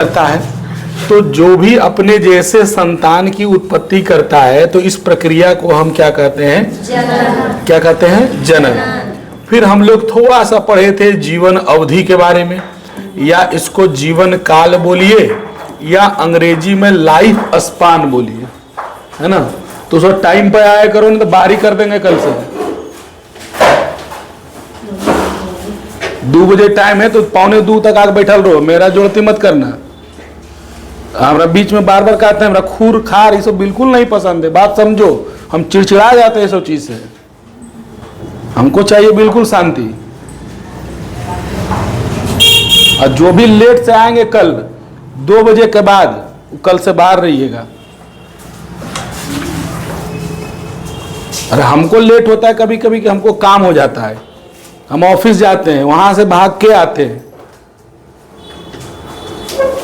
करता है, तो जो भी अपने जैसे संतान की उत्पत्ति करता है तो इस प्रक्रिया को हम क्या कहते हैं? जनन। क्या कहते हैं? जनन। फिर हम लोग थोड़ा सा पढ़े थे जीवन अवधि के बारे में, या इसको जीवन काल बोलिए या अंग्रेजी में लाइफ स्पान बोलिए, है ना। तो उसको टाइम पे आया करो, नहीं तो बारी कर देंगे कल से। 2 बजे टाइम है तो 1:45 तक आके बैठल रहो, मेरा जोड़ती मत करना। हमारा बीच में बार बार कहते हैं हमरा खूर खार ये सब बिल्कुल नहीं पसंद है, बात समझो। हम चिड़चिड़ा जाते हैं सब चीज से, हमको चाहिए बिल्कुल शांति। और जो भी लेट से आएंगे कल 2 बजे के बाद, कल से बाहर रहिएगा। अरे हमको लेट होता है कभी कभी कि हमको काम हो जाता है, हम ऑफिस जाते हैं, वहां से भाग के आते हैं।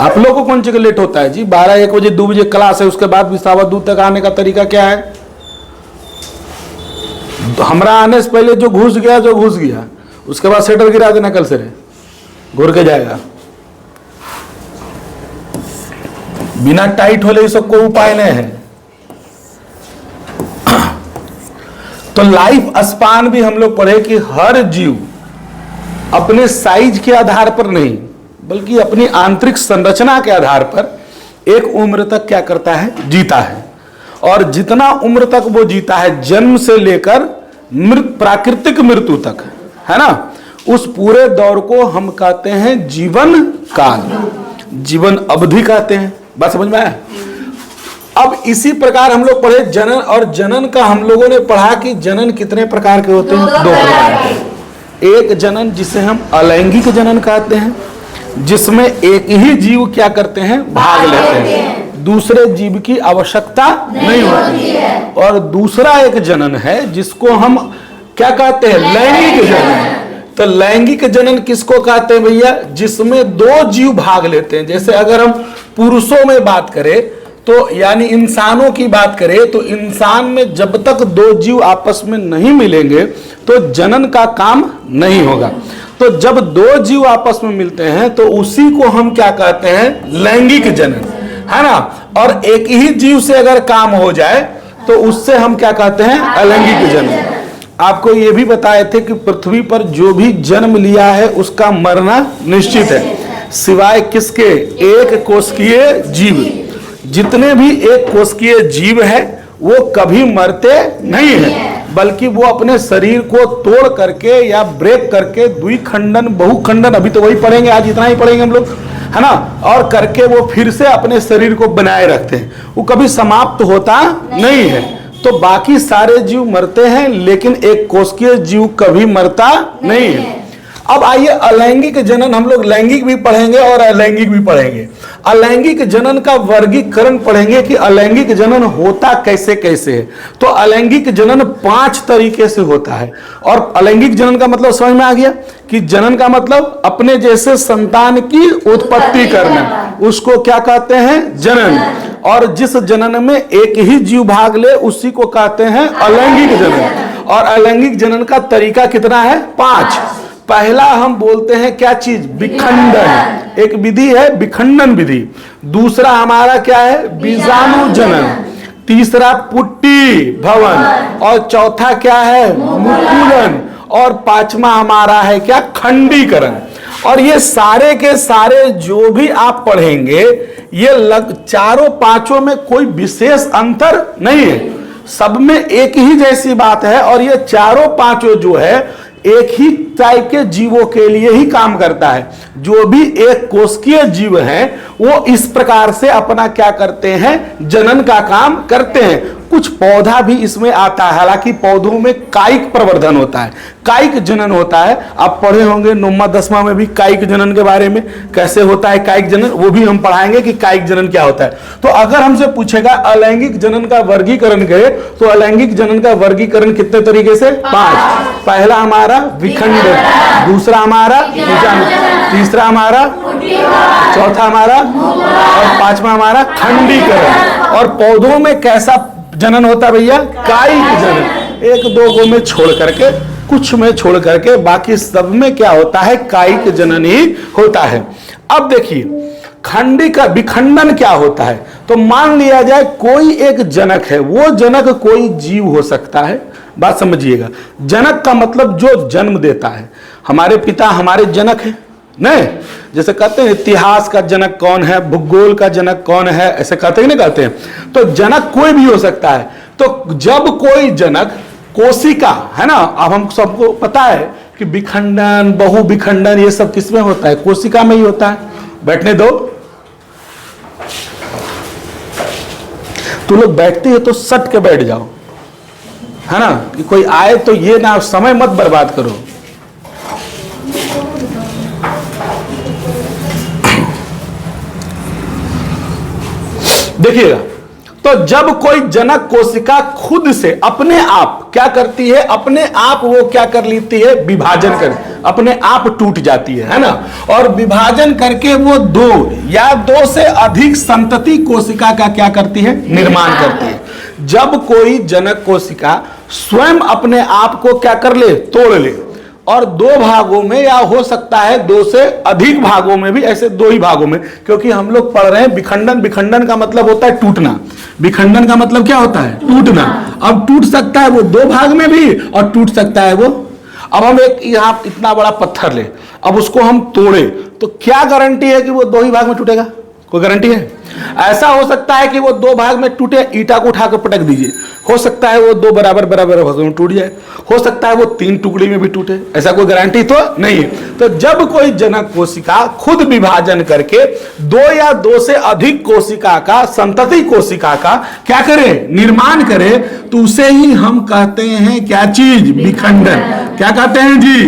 आप लोगों को कौन सी लेट होता है जी? 12-1 बजे 2 बजे क्लास है, उसके बाद भी 2:15 तक आने का तरीका क्या है? तो हमरा आने से पहले जो घुस गया, उसके बाद शटर गिरा देना, कल से घुर के जाएगा। बिना टाइट होले ये सब कोई उपाय नहीं है। तो लाइफ स्पान भी हम लोग पढ़े कि हर जीव अपने साइज के आधार पर नहीं बल्कि अपनी आंतरिक संरचना के आधार पर एक उम्र तक क्या करता है? जीता है। और जितना उम्र तक वो जीता है, जन्म से लेकर प्राकृतिक मृत्यु तक, है ना, उस पूरे दौर को हम कहते हैं जीवन काल, जीवन अवधि कहते हैं। बात समझ में आया? अब इसी प्रकार हम लोग पढ़े जनन, और जनन का हम लोगों ने पढ़ा कि जनन कितने प्रकार के होते हैं? 2 प्रकार के। एक जनन जिसे हम अलैंगिक जनन कहते हैं, जिसमें एक ही जीव क्या करते हैं? भाग लेते हैं, दूसरे जीव की आवश्यकता नहीं होती है। और दूसरा एक जनन है जिसको हम क्या कहते हैं? लैंगिक जनन। तो लैंगिक जनन किसको कहते हैं भैया? जिसमें 2 जीव भाग लेते हैं। जैसे अगर हम पुरुषों में बात करें तो यानी इंसानों की बात करें तो इंसान में जब तक 2 जीव आपस में नहीं मिलेंगे तो जनन का काम नहीं होगा। तो जब 2 जीव आपस में मिलते हैं तो उसी को हम क्या कहते हैं? लैंगिक जनन, है ना। और एक ही जीव से अगर काम हो जाए तो उससे हम क्या कहते हैं? अलैंगिक जनन। आपको ये भी बताए थे कि पृथ्वी पर जो भी जन्म लिया है उसका मरना निश्चित है, सिवाय किसके? एक कोशिकीय जीव। जितने भी एक कोशिकीय जीव है वो कभी मरते नहीं है, बल्कि वो अपने शरीर को तोड़ करके या ब्रेक करके द्विखंडन बहुखंडन, अभी तो वही पढ़ेंगे, आज इतना ही पढ़ेंगे हम लोग, है ना, और करके वो फिर से अपने शरीर को बनाए रखते हैं। वो कभी समाप्त होता नहीं है। तो बाकी सारे जीव मरते हैं लेकिन एक कोशिकीय जीव कभी मरता नहीं है। अब आइए अलैंगिक जनन, हम लोग लैंगिक भी पढ़ेंगे और अलैंगिक भी पढ़ेंगे। अलैंगिक जनन का वर्गीकरण पढ़ेंगे कि अलैंगिक जनन होता कैसे कैसे है। तो अलैंगिक जनन 5 तरीके से होता है। और अलैंगिक जनन का मतलब समझ में आ गया कि जनन का मतलब अपने जैसे संतान की उत्पत्ति करना, उसको क्या कहते हैं? जनन। और जिस जनन में एक ही जीव भाग ले उसी को कहते हैं अलैंगिक जनन। और अलैंगिक जनन का तरीका कितना है? 5। पहला हम बोलते हैं क्या चीज? विखंडन। एक विधि है विखंडन विधि। दूसरा हमारा क्या है? बीजाणु जनन। तीसरा पुट्टी भवन। और चौथा क्या है? मुकुलन। और 5वां हमारा है क्या? खंडीकरण। और ये सारे के सारे जो भी आप पढ़ेंगे ये चारों 5 में कोई विशेष अंतर नहीं है, सब में एक ही जैसी बात है। और ये चारों 5 जो है एक ही टाइप के जीवों के लिए ही काम करता है। जो भी एक कोशिकीय जीव है वो इस प्रकार से अपना क्या करते हैं? जनन का काम करते हैं। कुछ पौधा भी इसमें आता है, हालांकि पौधों में कायिक प्रवर्धन होता है, कायिक जनन होता है। आप पढ़े होंगे 9वां 10वां में भी कायिक जनन के बारे में, कैसे होता है कायिक जनन, वो भी हम पढ़ाएंगे कि कायिक जनन क्या होता है। तो अगर हमसे पूछेगा अलैंगिक जनन का वर्गीकरण करें तो अलैंगिक जनन का वर्गीकरण कितने तरीके से? 5। पहला हमारा विखंडन, दूसरा हमारा तीसरा हमारा, चौथा हमारा, और 5वां हमारा खंडीकरण। और पौधों में कैसा जनन होता है भैया? कायिक जनन। 1-2 को में छोड़ करके, कुछ में छोड़ करके बाकी सब में क्या होता है? कायिक जनन ही होता है। अब देखिए खंडी का विखंडन क्या होता है? तो मान लिया जाए कोई एक जनक है, वो जनक कोई जीव हो सकता है। बात समझिएगा, जनक का मतलब जो जन्म देता है। हमारे पिता हमारे जनक है नहीं, जैसे कहते हैं इतिहास का जनक कौन है, भूगोल का जनक कौन है, ऐसे कहते हैं नहीं कहते हैं। तो जनक कोई भी हो सकता है। तो जब कोई जनक कोशिका है ना, अब हम सबको पता है कि विखंडन, बहु विखंडन ये सब किसमें होता है? कोशिका में ही होता है। बैठने दो, तू लोग बैठती है तो सट के बैठ जाओ, है ना, कि कोई आए तो ये ना समय मत बर्बाद करो। देखिएगा, तो जब कोई जनक कोशिका खुद से अपने आप क्या करती है, अपने आप वो क्या कर लेती है, विभाजन कर, अपने आप टूट जाती है ना, और विभाजन करके वो दो या दो से अधिक संतति कोशिका का क्या करती है, निर्माण करती है। जब कोई जनक कोशिका स्वयं अपने आप को क्या कर ले, तोड़ ले, और दो भागों में या हो सकता है दो से अधिक भागों में भी, ऐसे दो ही भागों में, क्योंकि हम लोग पढ़ रहे हैं विखंडन। विखंडन का मतलब होता है टूटना, विखंडन का मतलब क्या होता है, टूटना। अब टूट सकता है वो दो भाग में भी और टूट सकता है वो, अब हम एक यहाँ इतना बड़ा पत्थर ले, अब उसको हम तोड़े तो क्या गारंटी है कि वो दो ही भाग में टूटेगा? कोई गारंटी है? ऐसा हो सकता है कि वो दो भाग में टूटे, ईटा को उठाकर पटक दीजिए, हो सकता है वो दो बराबर बराबर भागों में टूट जाए, हो सकता है वो तीन टुकड़ी में भी टूटे, ऐसा कोई गारंटी तो नहीं है। तो जब कोई जनक कोशिका खुद विभाजन करके दो या दो से अधिक कोशिका का, संतति कोशिका का क्या करे, निर्माण करे, तो उसे ही हम कहते हैं क्या चीज, विखंडन। क्या कहते हैं जी,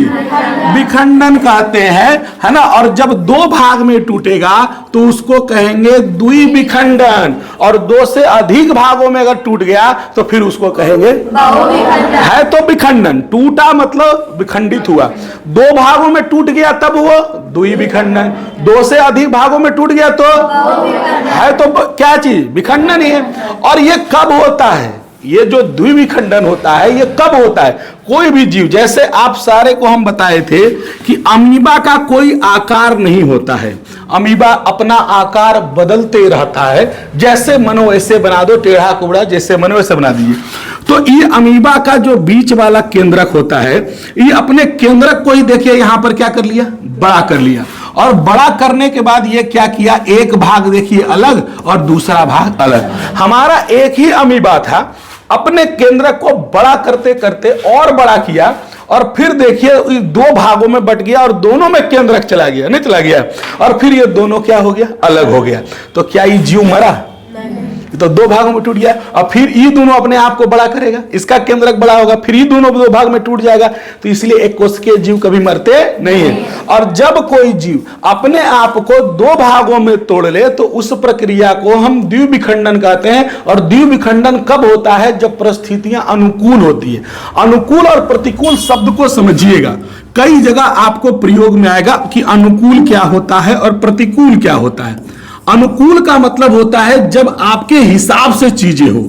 विखंडन कहते हैं, है ना। और जब दो भाग में टूटेगा तो उसको कहेंगे द्विविखंडन, और दो से अधिक भागों में अगर टूट गया तो फिर उसको कहेंगे है तो विखंडन। टूटा मतलब विखंडित हुआ, दो भागों में टूट गया तब वो द्विविखंडन, दो से अधिक भागों में टूट गया तो है तो क्या चीज, विखंडन ही है। और ये कब होता है, ये जो द्विविखंडन होता है ये कब होता है? कोई भी जीव, जैसे आप सारे को हम बताए थे कि अमीबा का कोई आकार नहीं होता है, अमीबा अपना आकार बदलते रहता है, जैसे मनो वैसे बना दो, टेढ़ा कुबड़ा जैसे मनो वैसे बना दीजिए। तो ये अमीबा का जो बीच वाला केंद्रक होता है, ये अपने केंद्रक को ही देखिए यहां पर क्या कर लिया, बड़ा कर लिया, और बड़ा करने के बाद ये क्या किया, एक भाग देखिए अलग और दूसरा भाग अलग। हमारा एक ही अमीबा था, अपने केंद्र को बड़ा करते करते और बड़ा किया, और फिर देखिए दो भागों में बट गया और दोनों में केंद्रक चला गया, नहीं चला गया, और फिर ये दोनों क्या हो गया, अलग हो गया। तो क्या ये जीव मरा? तो दो भागों में टूट गया, और फिर ये दोनों अपने आप को बड़ा करेगा, इसका केंद्रक बड़ा होगा, फिर ये दोनों दो भाग में टूट जाएगा। तो इसलिए एक कोशिकीय जीव कभी मरते नहीं है। और जब कोई जीव अपने आप को दो भागों में तोड़ ले तो उस प्रक्रिया को हम द्विविखंडन कहते हैं। और द्विविखंडन कब होता है? जब परिस्थितियां अनुकूल होती है। अनुकूल और प्रतिकूल शब्द को समझिएगा, कई जगह आपको प्रयोग में आएगा कि अनुकूल क्या होता है और प्रतिकूल क्या होता है। अनुकूल का मतलब होता है जब आपके हिसाब से चीजें हो,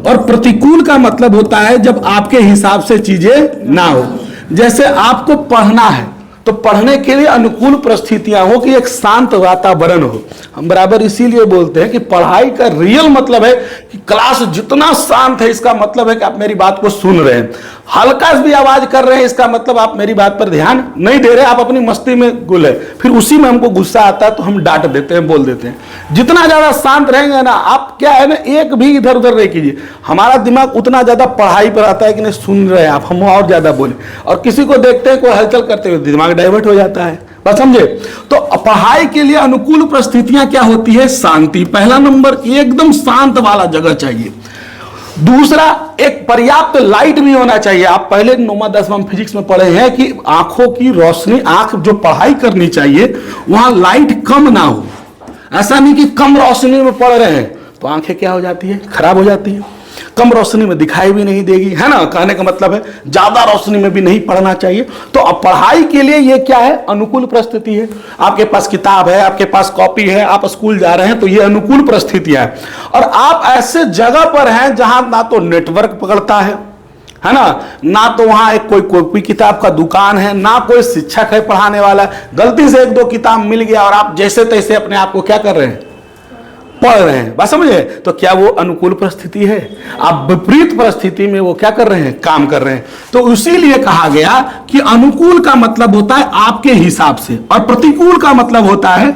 और प्रतिकूल का मतलब होता है जब आपके हिसाब से चीजें ना हो। जैसे आपको पढ़ना है तो पढ़ने के लिए अनुकूल परिस्थितियां हो कि एक शांत वातावरण हो। हम बराबर इसीलिए बोलते हैं कि पढ़ाई का रियल मतलब है कि क्लास जितना शांत है, इसका मतलब है कि आप मेरी बात को सुन रहे हैं। हल्का भी आवाज कर रहे हैं, इसका मतलब आप मेरी बात पर ध्यान नहीं दे रहे, आप अपनी मस्ती में गुल है। फिर उसी में हमको गुस्सा आता है तो हम डांट देते हैं, बोल देते हैं। जितना ज्यादा शांत रहेंगे ना आप, क्या है ना, एक भी इधर उधर नहीं कीजिए, हमारा दिमाग उतना ज्यादा पढ़ाई पर आता है कि नहीं सुन रहे हैं आप, हम और ज्यादा बोले। और किसी को देखते हैं कोई हलचल करते हुए, दिमाग डाइवर्ट हो जाता है। बस समझे? तो पढ़ाई के लिए अनुकूल परिस्थितियां क्या होती है? शांति। पहला नंबर, एकदम शांत वाला जगह चाहिए। दूसरा, एक पर्याप्त लाइट भी होना चाहिए। आप पहले 9वां 10वां फिजिक्स में पढ़े हैं कि आंखों की रोशनी, आंख जो पढ़ाई करनी चाहिए वहां लाइट कम ना हो। ऐसा नहीं कि कम रोशनी में पढ़ रहे हैं तो आंखें क्या हो जाती है, खराब हो जाती है। कम रोशनी में दिखाई भी नहीं देगी, है ना। कहने का मतलब है ज्यादा रोशनी में भी नहीं पढ़ना चाहिए। तो अब पढ़ाई के लिए ये क्या है? अनुकूल परिस्थिति है। आपके पास किताब है, आपके पास कॉपी है, आप स्कूल जा रहे हैं तो ये अनुकूल परिस्थितियां है। और आप ऐसे जगह पर हैं जहां ना तो नेटवर्क पकड़ता है, है ना तो वहां एक कोई किताब का दुकान है, ना कोई शिक्षक है पढ़ाने वाला। गलती से एक दो किताब मिल गया और आप जैसे तैसे अपने आप को क्या कर रहे हैं, पढ़ रहे हैं, बात समझे? तो क्या वो अनुकूल परिस्थिति है? आप विपरीत परिस्थिति में वो क्या कर रहे हैं, काम कर रहे हैं। तो इसीलिए कहा गया कि अनुकूल का मतलब होता है आपके हिसाब से, और प्रतिकूल का मतलब होता है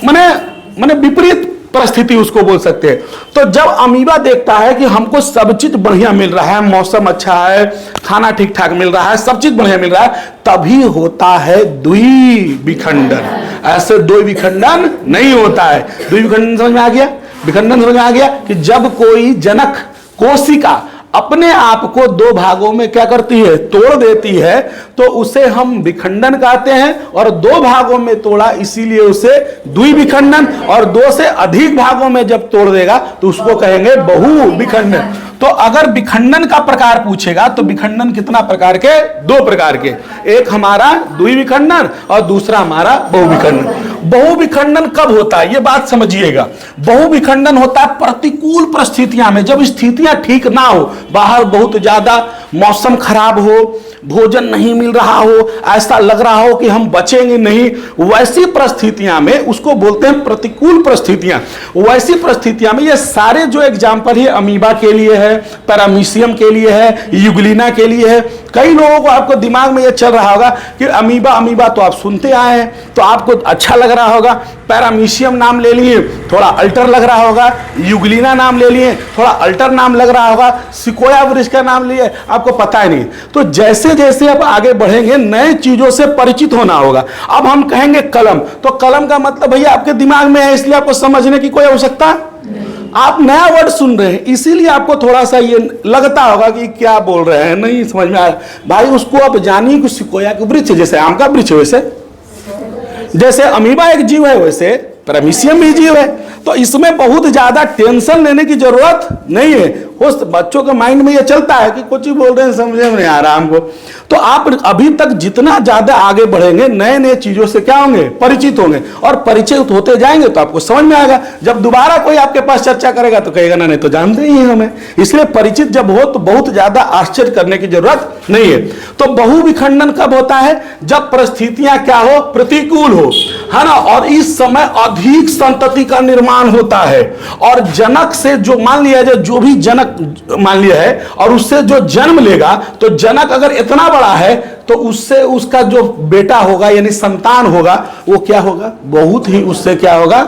माने विपरीत परिस्थिति उसको बोल सकते हैं। तो जब अमीबा देखता है कि हमको सब चीज बढ़िया मिल रहा है, मौसम अच्छा है, खाना ठीक ठाक मिल रहा है, सब चीज बढ़िया मिल रहा है, तभी होता है द्विविखंडन। ऐसे द्विविखंडन नहीं होता है। द्विविखंडन समझ में आ गया? विखंडन समझ में आ गया कि जब कोई जनक कोशिका अपने आप को दो भागों में क्या करती है, तोड़ देती है, तो उसे हम विखंडन कहते हैं। और दो भागों में तोड़ा इसीलिए उसे द्विविखंडन, और दो से अधिक भागों में जब तोड़ देगा तो उसको कहेंगे बहुविखंडन। तो अगर विखंडन का प्रकार पूछेगा तो विखंडन कितना प्रकार के, दो प्रकार के, एक हमारा द्विविखंडन और दूसरा हमारा बहुविखंडन। बहुविखंडन कब होता है ये बात समझिएगा। बहुविखंडन होता है प्रतिकूल परिस्थितियां में, जब स्थितियां ठीक ना हो, बाहर बहुत ज्यादा मौसम खराब हो, भोजन नहीं मिल रहा हो, ऐसा लग रहा हो कि हम बचेंगे नहीं, वैसी परिस्थितियां में उसको बोलते हैं प्रतिकूल परिस्थितियां। वैसी परिस्थितियां में ये सारे जो एग्जाम्पल है अमीबा के लिए है, पैरामीशियम के लिए है, यूग्लिना के लिए है। कई लोगों को आपको दिमाग में ये चल रहा होगा कि अमीबा अमीबा तो आप सुनते आए हैं तो आपको अच्छा लग रहा होगा, पैरामीशियम नाम ले लिए थोड़ा अल्टर लग रहा होगा, यूग्लिना नाम ले लिए थोड़ा अल्टर नाम लग रहा होगा, सिकोया वृक्ष का नाम लिए आपको पता ही नहीं। तो जैसे जैसे आप आगे बढ़ेंगे नए चीजों से परिचित होना होगा। अब हम कहेंगे कलम, तो कलम का मतलब भैया आपके दिमाग में है, इसलिए आपको समझने की कोई आवश्यकता, आप नया वर्ड सुन रहे हैं इसीलिए आपको थोड़ा सा ये लगता होगा कि क्या बोल रहे हैं, नहीं समझ में आया। भाई उसको आप जानिए कि सिकोया का वृक्ष जैसे आम का वृक्ष, वैसे जैसे अमीबा एक जीव है वैसे पैरामीशियम भी जीव है। तो इसमें बहुत ज्यादा टेंशन लेने की जरूरत नहीं है। उस बच्चों के माइंड में ये चलता है कि कुछ ही बोल रहे हैं, समझे में नहीं आ रहा हमको। तो आप अभी तक जितना ज्यादा आगे बढ़ेंगे नए नए चीजों से क्या होंगे, परिचित होंगे, और परिचित होते जाएंगे तो आपको समझ में आएगा। जब दोबारा कोई आपके पास चर्चा करेगा तो कहेगा ना नहीं तो जानते ही हैं हमें। इसलिए परिचित जब हो तो बहुत ज्यादा आश्चर्य करने की जरूरत नहीं है। तो बहुविखंडन कब होता है, जब परिस्थितियां क्या हो, प्रतिकूल हो, है ना, और इस समय अधिक संतति का निर्माण होता है। और जनक से जो मान लिया जाए, जो भी जनक मान लिया है और उससे जो जन्म लेगा, तो जनक अगर इतना बड़ा है तो उससे उसका जो बेटा होगा यानी संतान होगा वो क्या होगा, बहुत ही उससे क्या होगा।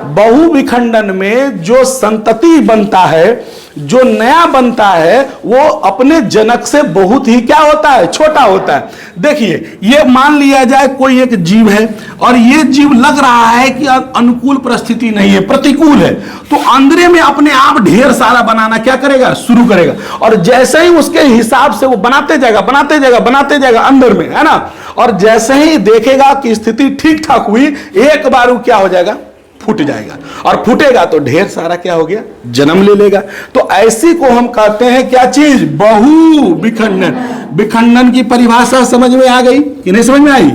बहुविखंडन में जो संतति बनता है, जो नया बनता है, वो अपने जनक से बहुत ही क्या होता है, छोटा होता है। देखिए ये मान लिया जाए कोई एक जीव है और ये जीव लग रहा है कि अनुकूल परिस्थिति नहीं है, प्रतिकूल है, तो अंदर में अपने आप ढेर सारा बनाना क्या करेगा, शुरू करेगा। और जैसे ही उसके हिसाब से वो बनाते जाएगा बनाते जाएगा बनाते जाएगा अंदर में, है ना, और जैसे ही देखेगा कि स्थिति ठीक ठाक हुई, एक बार वो क्या हो जाएगा, फूट जाएगा। और फूटेगा तो ढेर सारा क्या हो गया, जन्म ले लेगा। तो ऐसी को हम कहते हैं क्या चीज, बहुविखंडन। विखंडन की परिभाषा समझ में आ गई कि नहीं समझ में आई,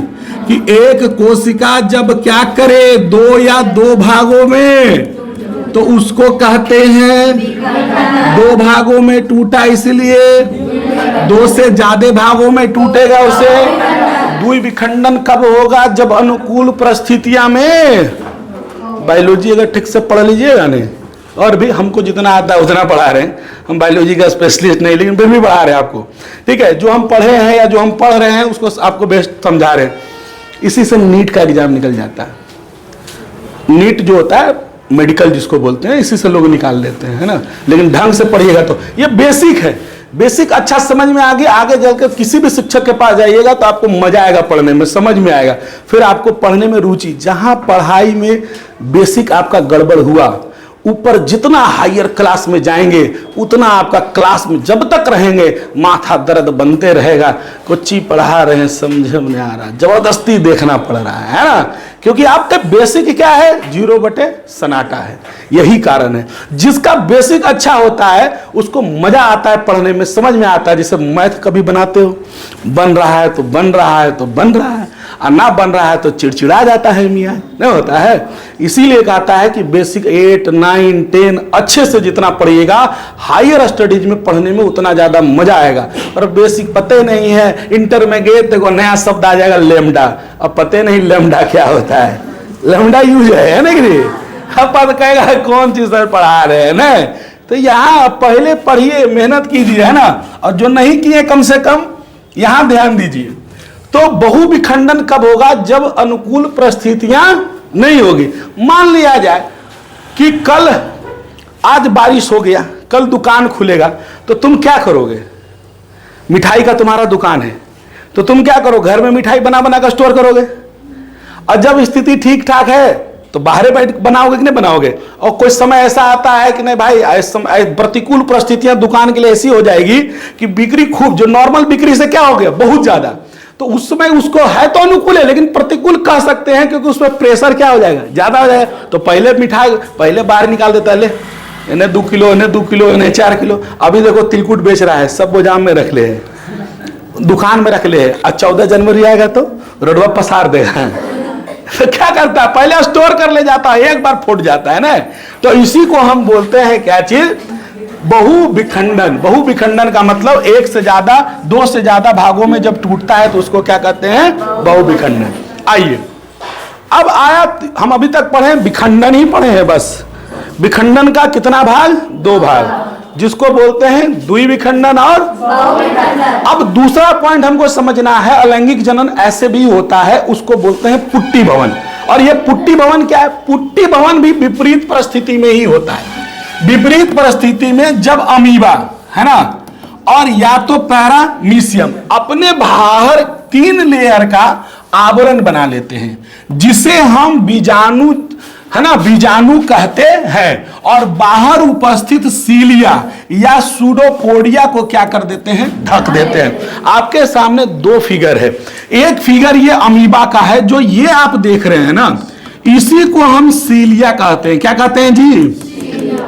कि एक कोशिका जब क्या करे, दो या दो भागों में, तो उसको कहते हैं दो भागों में टूटा, इसलिए दो से ज्यादा भागों में टूटेगा उसे द्विविखंडन कब होगा, जब अनुकूल परिस्थितियां में। बायोलॉजी अगर ठीक से पढ़ लीजिएगा नहीं, और भी हमको जितना आता है उतना पढ़ा रहे हैं, हम बायोलॉजी का स्पेशलिस्ट नहीं लेकिन फिर भी पढ़ा रहे हैं आपको, ठीक है। जो हम पढ़े हैं या जो हम पढ़ रहे हैं उसको आपको बेस्ट समझा रहे हैं। इसी से नीट का एग्जाम निकल जाता है। नीट जो होता है मेडिकल जिसको बोलते हैं, इसी से लोग निकाल लेते हैं, है ना। लेकिन ढंग से पढ़िएगा तो ये बेसिक है, बेसिक अच्छा समझ में आगे चलकर किसी भी शिक्षक के पास जाइएगा तो आपको मजा आएगा पढ़ने में, समझ में आएगा, फिर आपको पढ़ने में रुचि। जहां पढ़ाई में बेसिक आपका गड़बड़ हुआ, ऊपर जितना हायर क्लास में जाएंगे उतना आपका क्लास में जब तक रहेंगे माथा दर्द बनते रहेगा। कुछ ही पढ़ा रहे हैं समझ में नहीं आ रहा, जबरदस्ती देखना पड़ रहा है ना, क्योंकि आपका बेसिक क्या है, 0 बटे सन्नाटा है। यही कारण है, जिसका बेसिक अच्छा होता है उसको मजा आता है पढ़ने में, समझ में आता है। जैसे मैथ कभी बनाते हो, बन रहा है तो बन रहा है तो बन रहा है, और ना बन रहा है तो चिड़चिड़ा जाता है मियाँ, नहीं होता है। इसीलिए कहता है कि बेसिक 8, 9, 10 अच्छे से जितना पढ़िएगा, हायर स्टडीज में पढ़ने में उतना ज़्यादा मजा आएगा। और बेसिक पते नहीं है, इंटर में गए तो नया शब्द आ जाएगा लेमडा, अब पते नहीं लेमडा क्या होता है, लेमडा यूज है ना कि अब पता कहेगा कौन चीज सर पढ़ा रहे हैं ना। तो यहाँ पहले पढ़िए, मेहनत कीजिए, है ना, और जो नहीं किए कम से कम यहाँ ध्यान दीजिए। तो बहुविखंडन कब होगा? जब अनुकूल परिस्थितियां नहीं होगी। मान लिया जाए कि कल आज बारिश हो गया, कल दुकान खुलेगा, तो तुम क्या करोगे? मिठाई का तुम्हारा दुकान है तो तुम क्या करो? घर में मिठाई बना बना कर स्टोर करोगे। और जब स्थिति ठीक ठाक है तो बाहर बैठ बनाओगे कि नहीं बनाओगे? और कोई समय ऐसा आता है कि नहीं भाई, प्रतिकूल परिस्थितियां दुकान के लिए ऐसी हो जाएगी कि बिक्री खूब, जो नॉर्मल बिक्री से क्या हो गया, बहुत ज्यादा, तो उस समय उसको है तो अनुकूल है लेकिन प्रतिकूल कह सकते हैं, क्योंकि उसमें प्रेशर क्या हो जाएगा, ज्यादा हो जाएगा। तो पहले मिठाई पहले बाहर निकाल देता है, ले इन्हें 2 किलो, इन्हें 2 किलो, इन्हें 4 किलो। अभी देखो तिलकुट बेच रहा है, सब गोदाम में रख ले है, दुकान में रख ले है, और 14 जनवरी आएगा तो रोडवा पसार देगा। तो क्या करता है? पहले स्टोर कर ले जाता है, एक बार फूट जाता है ना। तो इसी को हम बोलते हैं क्या चीज? बहुविखंडन। बहुविखंडन का मतलब एक से ज्यादा, 2 से ज्यादा भागों में जब टूटता है तो उसको क्या कहते हैं? बहुविखंडन। आइए अब आया, हम अभी तक पढ़े विखंडन ही पढ़े हैं बस। विखंडन का कितना भाग? 2 भाग, जिसको बोलते हैं द्विविखंडन और बहुविखंडन। अब दूसरा पॉइंट हमको समझना है, अलैंगिक जनन ऐसे भी होता है, उसको बोलते हैं पुट्टी भवन। और ये पुट्टी भवन क्या है? पुट्टी भवन भी विपरीत परिस्थिति में ही होता है। विपरीत परिस्थिति में जब अमीबा, है ना, और या तो पैरामीशियम अपने बाहर 3 लेयर का आवरण बना लेते हैं, जिसे हम बीजाणु, है ना, बीजाणु कहते हैं, और बाहर उपस्थित सीलिया या सूडोपोडिया को क्या कर देते हैं? ढक देते हैं। आपके सामने 2 फिगर है। एक फिगर ये अमीबा का है, जो ये आप देख रहे हैं ना, इसी को हम सीलिया कहते हैं। क्या कहते हैं जी?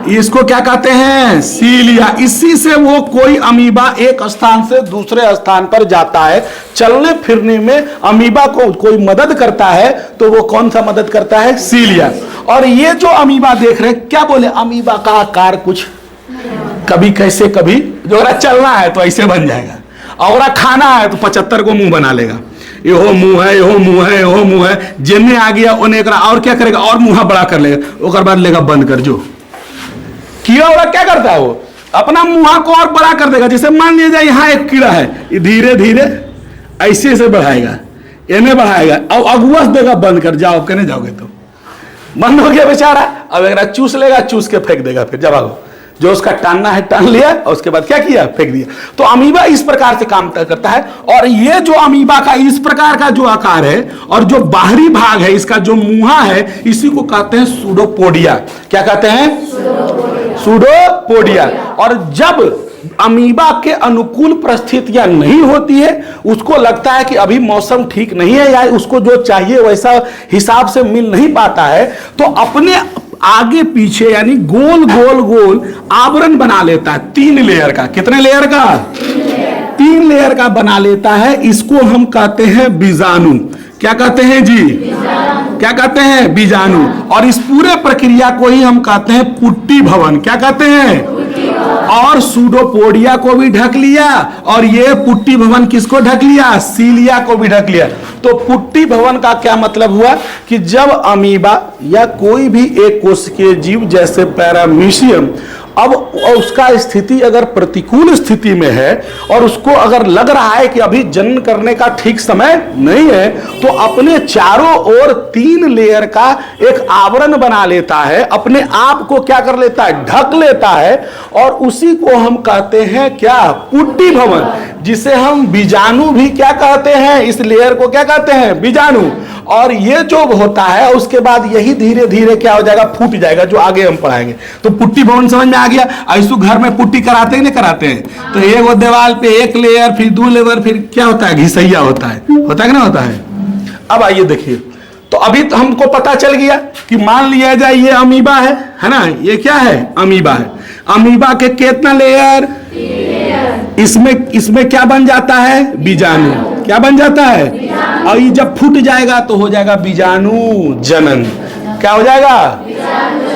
इसको क्या कहते हैं? सीलिया। इसी से वो कोई अमीबा एक स्थान से दूसरे स्थान पर जाता है, चलने फिरने में अमीबा को कोई मदद करता है, तो वो कौन सा मदद करता है? सीलिया। और ये जो अमीबा देख रहे हैं, क्या बोले, अमीबा का आकार कुछ कभी कैसे, कभी जो चलना है तो ऐसे बन जाएगा, और खाना है तो 75 को मुंह बना लेगा। यो मुंह है, यो मुंह है, यो मुंह है, जिन्हें आ गया उन्हें और क्या करेगा, और मुंह बड़ा कर लेगा, उसके बाद लेगा बंद कर। जो कीड़ा वाला क्या करता है, वो अपना मुंह को और बड़ा कर देगा। जैसे मान लीजिए यहाँ एक कीड़ा है, धीरे धीरे ऐसे से बढ़ाएगा, इन्हें बढ़ाएगा, अब अगुआ देगा बंद कर, जाओ कहने जाओगे तो बंद हो गया बेचारा। अब एक चूस लेगा, चूस के फेंक देगा, फिर जब आओ जो उसका टानना है टान लिया, और उसके बाद क्या किया? फेंक दिया। तो अमीबा इस प्रकार से काम करता है। और ये जो अमीबा का इस प्रकार का जो आकार है, और जो बाहरी भाग है इसका जो मुंहा है, इसी को कहते हैं सूडोपोडिया। क्या कहते हैं? सूडोपोडिया। और जब अमीबा के अनुकूल परिस्थितियां नहीं होती है, उसको लगता है कि अभी मौसम ठीक नहीं है, या उसको जो चाहिए वैसा हिसाब से मिल नहीं पाता है, तो अपने आगे पीछे यानी गोल गोल गोल आवरण बना लेता है 3 लेयर का। कितने लेयर का? 3 लेयर का बना लेता है। इसको हम कहते हैं बीजाणु। क्या कहते हैं जी? क्या कहते हैं? बीजाणु। और इस पूरे प्रक्रिया को ही हम कहते हैं पुट्टी भवन। क्या कहते हैं? और सूडोपोडिया को भी ढक लिया, और ये पुट्टी भवन किसको ढक लिया? सीलिया को भी ढक लिया। तो पुट्टी भवन का क्या मतलब हुआ कि जब अमीबा या कोई भी एक कोशिकीय जीव जैसे पैरामीशियम, अब उसका स्थिति अगर प्रतिकूल स्थिति में है, और उसको अगर लग रहा है कि अभी जनन करने का ठीक समय नहीं है, तो अपने चारों ओर 3 लेयर का एक आवरण बना लेता है, अपने आप को क्या कर लेता है? ढक लेता है। और उसी को हम कहते हैं क्या? पुट्टी भवन, जिसे हम बीजाणु भी क्या कहते हैं? इस लेयर को क्या कहते हैं? बीजाणु। और ये जो होता है उसके बाद यही धीरे धीरे क्या हो जाएगा? फूट जाएगा, जो आगे हम पढ़ाएंगे। तो पुट्टी भवन समझ में आ गया। ऐसो घर में पुट्टी कराते हैं, नहीं कराते हैं? तो एक वो दीवार पे 1 लेयर, फिर 2 लेयर, फिर क्या होता है? घिसैया होता है कि नहीं होता है? अब आइए देखिए, तो अभी तो हमको पता चल गया कि मान लिया जाए ये अमीबा है ना, ये क्या है? अमीबा है। अमीबा के कितना लेयर? इसमें क्या बन जाता है? बीजाणु। क्या बन जाता है? और ये जब फूट जाएगा तो हो जाएगा बीजाणु जनन। क्या हो जाएगा?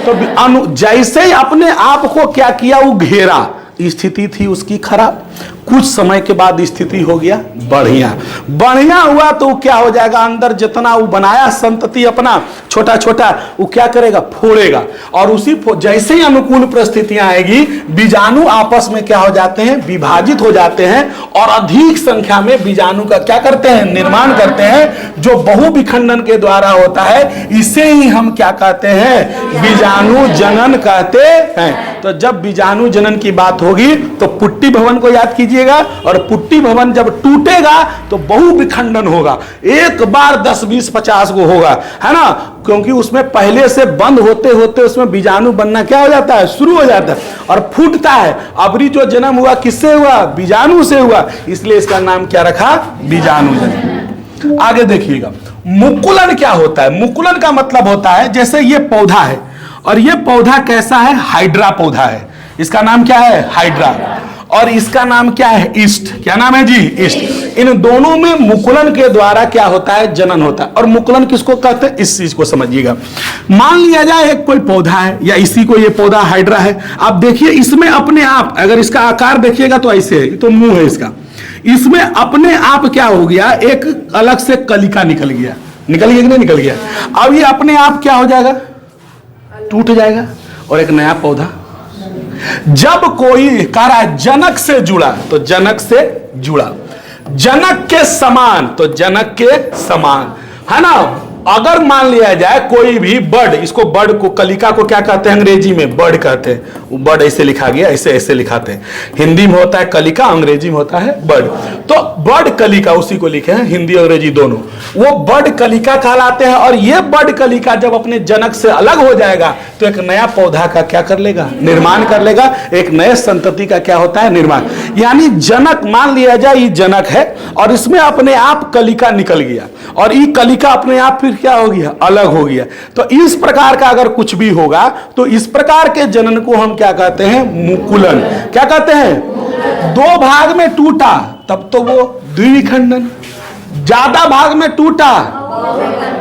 तो जैसे ही अपने आप को क्या किया, वो घेरा, स्थिति थी उसकी खराब, कुछ समय के बाद स्थिति हो गया बढ़िया। बढ़िया हुआ तो क्या हो जाएगा, अंदर जितना वो बनाया संतति अपना छोटा छोटा, वो क्या करेगा, फोड़ेगा। और उसी जैसे ही अनुकूल परिस्थितियां आएगी, बीजाणु आपस में क्या हो जाते हैं, विभाजित हो जाते हैं और अधिक संख्या में बीजाणु का क्या करते हैं, निर्माण करते हैं, जो बहुविखंडन के द्वारा होता है। इसे ही हम क्या कहते हैं, बीजाणु जनन कहते हैं। तो जब बीजाणु जनन की बात होगी तो पुट्टी भवन को याद कीजिएगा, और पुट्टी भवन जब टूटेगा तो बहुविखंडन होगा, एक बार 10, 20, 50 को होगा, है ना, क्योंकि उसमें पहले से बंद होते होते उसमें बीजाणु बनना क्या हो जाता है, शुरू हो जाता है और फूटता है। अबरी जो जन्म हुआ किससे हुआ, बीजाणु से हुआ, इसलिए इसका नाम क्या रखा, बीजाणु जनन। आगे देखिएगा, मुकुलन क्या होता है। मुकुलन का मतलब होता है, जैसे ये पौधा है और ये पौधा कैसा है, हाइड्रा पौधा है, इसका नाम क्या है, हाइड्रा, और इसका नाम क्या है, ईस्ट। क्या नाम है जी, ईस्ट। इन दोनों में मुकुलन के द्वारा क्या होता है, जनन होता है। और मुकुलन किसको कहते हैं, इस चीज को समझिएगा। मान लिया जाए एक कोई पौधा है, या इसी को ये पौधा हाइड्रा है, आप देखिए इसमें अपने आप, अगर इसका आकार देखिएगा तो ऐसे है, तो मुंह है इसका, इसमें अपने आप क्या हो गया, एक अलग से कलिका निकल गया, निकल गया कि नहीं निकल गया। अब ये अपने आप क्या हो जाएगा, टूट जाएगा और एक नया पौधा। जब कोई कह रहा है जनक से जुड़ा, तो जनक से जुड़ा, जनक के समान, तो जनक के समान, है ना। अगर मान लिया जाए कोई भी बर्ड, इसको बर्ड को, कलिका को क्या कहते हैं, अंग्रेजी में बर्ड कहते हैं। वो बर्ड ऐसे लिखा गया, ऐसे ऐसे लिखाते हैं। हिंदी में होता है कलिका, अंग्रेजी में होता है बर्ड। तो बर्ड कलिका उसी को लिखे हैं, हिंदी अंग्रेजी दोनों, वो बर्ड कलिका कहलाते हैं। और ये बर्ड कलिका जब अपने जनक से अलग हो जाएगा तो एक नया पौधा का क्या कर लेगा, निर्माण कर लेगा, एक नए संतति का क्या होता है, निर्माण। यानी जनक, मान लिया जाए ये जनक है और इसमें अपने आप कलिका निकल गया और ये कलिका अपने आप फिर क्या हो गया, अलग हो गया। तो इस प्रकार का अगर कुछ भी होगा तो इस प्रकार के जनन को हम क्या कहते हैं, मुकुलन। क्या कहते हैं, दो भाग में टूटा तब तो वो द्विविखंडन, ज्यादा भाग में टूटा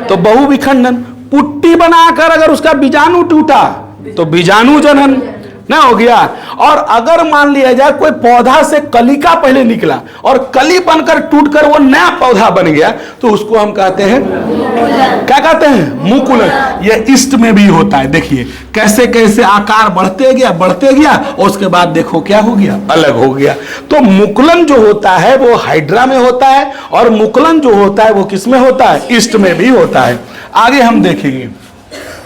तो बहुविखंडन, पुट्टी बनाकर अगर उसका बीजाणु टूटा तो बीजाणु जनन ना हो गया। और अगर मान लिया जाए कोई पौधा से कलिका पहले निकला और कली बनकर टूटकर वो नया पौधा बन गया तो उसको हम कहते हैं, क्या कहते हैं, मुकुलन। ये ईस्ट में भी होता है, देखिए कैसे कैसे आकार बढ़ते गया और उसके बाद देखो क्या हो गया, अलग हो गया। तो मुकुलन जो होता है वो हाइड्रा में होता है और मुकुलन जो होता है वो किस में होता है, ईस्ट में भी होता है। आगे हम देखेंगे,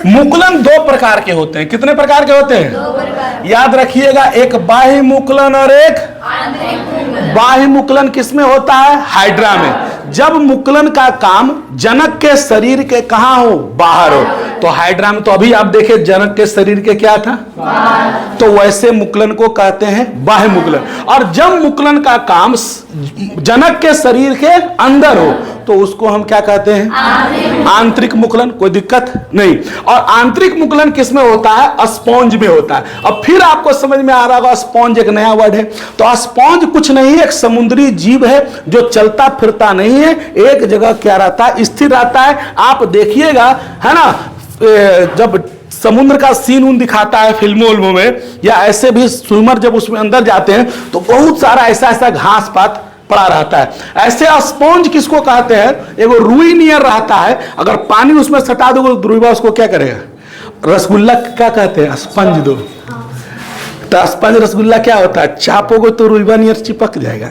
मुकुलन दो प्रकार के होते हैं। कितने प्रकार के होते हैं, याद रखिएगा, एक बाह्य मुकुलन और एक बाह्य मुकुलन। किसमें होता है, हाइड्रा में। जब मुकुलन का काम जनक के शरीर के कहां हो, बाहर हो, तो हाइड्रा में। तो अभी आप देखे जनक के शरीर के क्या था, तो वैसे मुकुलन को कहते हैं बाह्य मुकुलन। और जब मुकुलन का काम जनक के शरीर के अंदर हो तो उसको हम क्या कहते हैं, आंतरिक मुकुलन। कोई दिक्कत नहीं। और आंतरिक मुकुलन किसमें होता है, स्पॉन्ज में होता है। अब फिर आपको समझ में आ रहा होगा, स्पॉन्ज एक नया वर्ड है। तो स्पॉन्ज कुछ नहीं, एक समुद्री जीव है जो चलता फिरता नहीं है, एक जगह क्या रहता है, स्थिर रहता है। आप देखिएगा, है ना, जब समुद्र का सीन दिखाता है फिल्मों में, या ऐसे भी स्विमर जब उसमें अंदर जाते हैं तो बहुत सारा ऐसा ऐसा घास पात पड़ा रहता है। ऐसे स्पॉन्ज किसको कहते हैं, एगो रुई नियर रहता है, अगर पानी उसमें सटा दो तो रुईबा उसको क्या करेगा, रसगुल्ला क्या कहते हैं, स्पंज दो। तो स्पंज रसगुल्ला क्या होता है, चापोगे तो रुईबा नियर चिपक जाएगा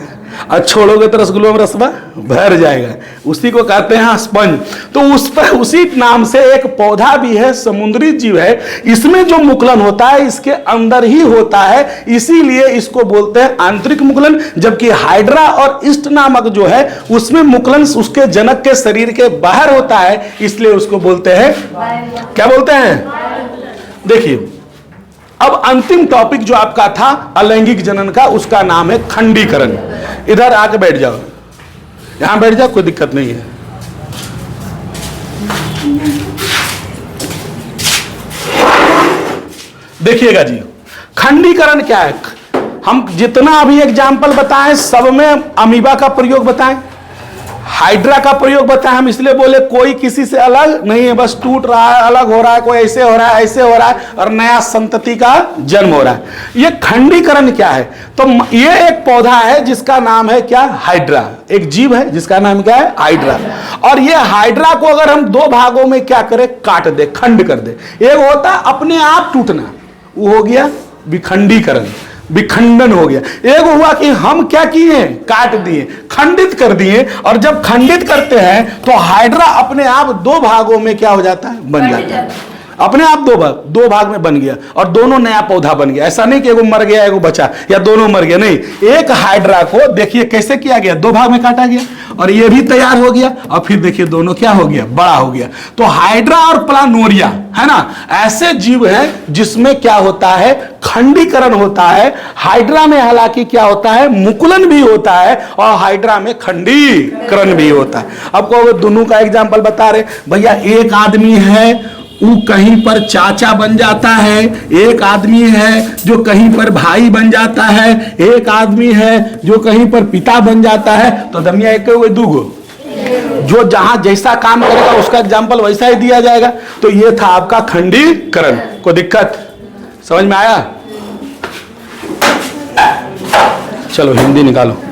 और छोड़ोगे तो रसगुल्ला में रसवा भर जाएगा, उसी को कहते हैं स्पंज। तो उस पर उसी नाम से एक पौधा भी है, समुद्री जीव है, इसमें जो मुकुलन होता है इसके अंदर ही होता है, इसीलिए इसको बोलते हैं आंतरिक मुकुलन। जबकि हाइड्रा और ईस्ट नामक जो है उसमें मुकुलन उसके जनक के शरीर के बाहर होता है, इसलिए उसको बोलते हैं, क्या बोलते हैं। देखिए अब अंतिम टॉपिक जो आपका था अलैंगिक जनन का, उसका नाम है खंडीकरण। इधर आके बैठ जाओ, यहां बैठ जाओ, कोई दिक्कत नहीं है। देखिएगा जी, खंडीकरण क्या है। हम जितना अभी एग्जाम्पल बताएं सब में अमीबा का प्रयोग बताएं, हाइड्रा का प्रयोग बताया, हम इसलिए बोले कोई किसी से अलग नहीं है, बस टूट रहा है, अलग हो रहा है, कोई ऐसे हो रहा है, ऐसे हो रहा है, और नया संतति का जन्म हो रहा है। ये खंडीकरण क्या है? तो ये एक पौधा है जिसका नाम है क्या? हाइड्रा। एक जीव है जिसका नाम क्या है? हाइड्रा। और ये हाइड्रा को अगर हम दो भागों में क्या करें? काट दे, खंड कर दे। एक होता है अपने आप टूटना, वो हो गया विखंडीकरण, विखंडन हो गया। एक हुआ कि हम क्या किए? काट दिए, खंडित कर दिए। और जब खंडित करते हैं तो हाइड्रा अपने आप दो भागों में क्या हो जाता है? बन जाता है। अपने आप दो भाग में बन गया और दोनों नया पौधा बन गया। ऐसा नहीं कि एगो मर गया एगो बचा या दोनों मर गए, नहीं। एक हाइड्रा को देखिए कैसे किया गया, दो भाग में काटा गया और ये भी तैयार हो गया और फिर देखिए दोनों क्या हो गया? बड़ा हो गया। तो हाइड्रा और प्लानोरिया है ना, ऐसे जीव हैं जिसमें क्या होता है? खंडीकरण होता है। हाइड्रा में हालांकि क्या होता है? मुकुलन भी होता है और हाइड्रा में खंडीकरण भी होता है। आपको दोनों का एग्जाम्पल बता रहे भैया। एक आदमी है वो कहीं पर चाचा बन जाता है, एक आदमी है जो कहीं पर भाई बन जाता है, एक आदमी है जो कहीं पर पिता बन जाता है। तो दमिया एक हुए दूगो, जो जहां जैसा काम करेगा उसका एग्जाम्पल वैसा ही दिया जाएगा। तो ये था आपका खंडीकरण। कोई दिक्कत समझ में आया? चलो हिंदी निकालो।